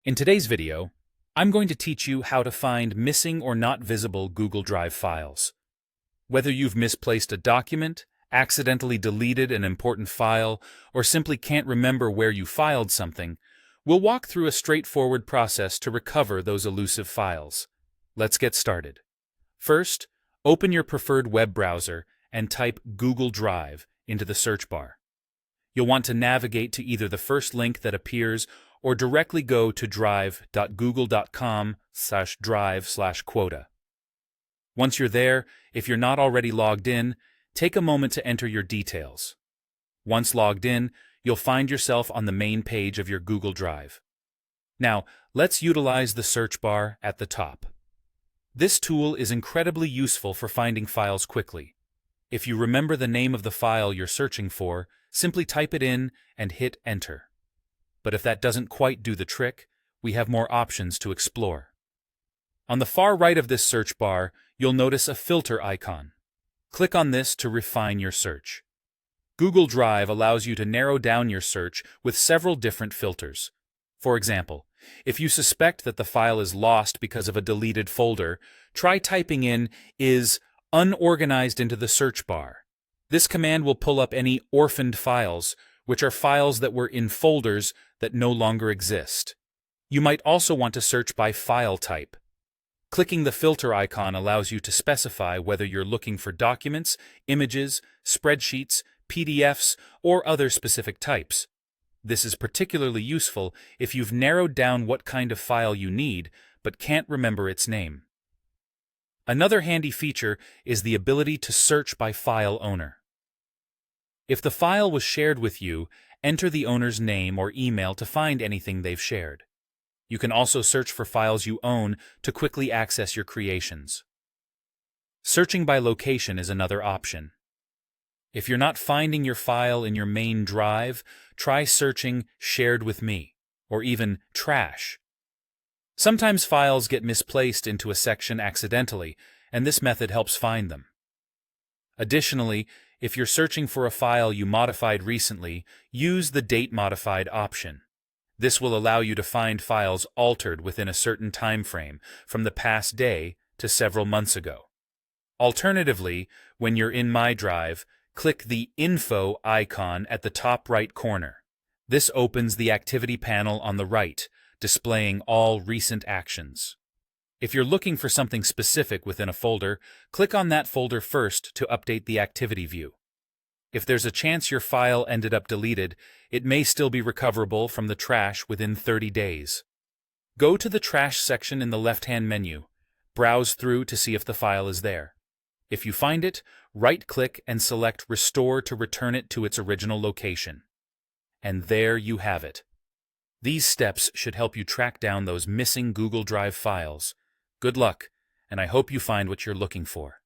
In today's video, I'm going to teach you how to find missing or not visible Google Drive files. Whether you've misplaced a document, accidentally deleted an important file, or simply can't remember where you filed something, we'll walk through a straightforward process to recover those elusive files. Let's get started. First, open your preferred web browser and type Google Drive into the search bar. You'll want to navigate to either the first link that appears or directly go to drive.google.com/drive/quota. Once you're there, if you're not already logged in, take a moment to enter your details. Once logged in, you'll find yourself on the main page of your Google Drive. Now, let's utilize the search bar at the top. This tool is incredibly useful for finding files quickly. If you remember the name of the file you're searching for, simply type it in and hit Enter. But if that doesn't quite do the trick, we have more options to explore. On the far right of this search bar, you'll notice a filter icon. Click on this to refine your search. Google Drive allows you to narrow down your search with several different filters. For example, if you suspect that the file is lost because of a deleted folder, try typing in "is unorganized" into the search bar. This command will pull up any orphaned files, which are files that were in folders that no longer exist. You might also want to search by file type. Clicking the filter icon allows you to specify whether you're looking for documents, images, spreadsheets, PDFs, or other specific types. This is particularly useful if you've narrowed down what kind of file you need but can't remember its name. Another handy feature is the ability to search by file owner. If the file was shared with you, enter the owner's name or email to find anything they've shared. You can also search for files you own to quickly access your creations. Searching by location is another option. If you're not finding your file in your main drive, try searching "Shared with Me" or even "Trash." Sometimes files get misplaced into a section accidentally, and this method helps find them. Additionally, if you're searching for a file you modified recently, use the Date Modified option. This will allow you to find files altered within a certain time frame, from the past day to several months ago. Alternatively, when you're in My Drive, click the Info icon at the top right corner. This opens the activity panel on the right, displaying all recent actions. If you're looking for something specific within a folder, click on that folder first to update the activity view. If there's a chance your file ended up deleted, it may still be recoverable from the trash within 30 days. Go to the Trash section in the left-hand menu. Browse through to see if the file is there. If you find it, right-click and select Restore to return it to its original location. And there you have it. These steps should help you track down those missing Google Drive files. Good luck, and I hope you find what you're looking for.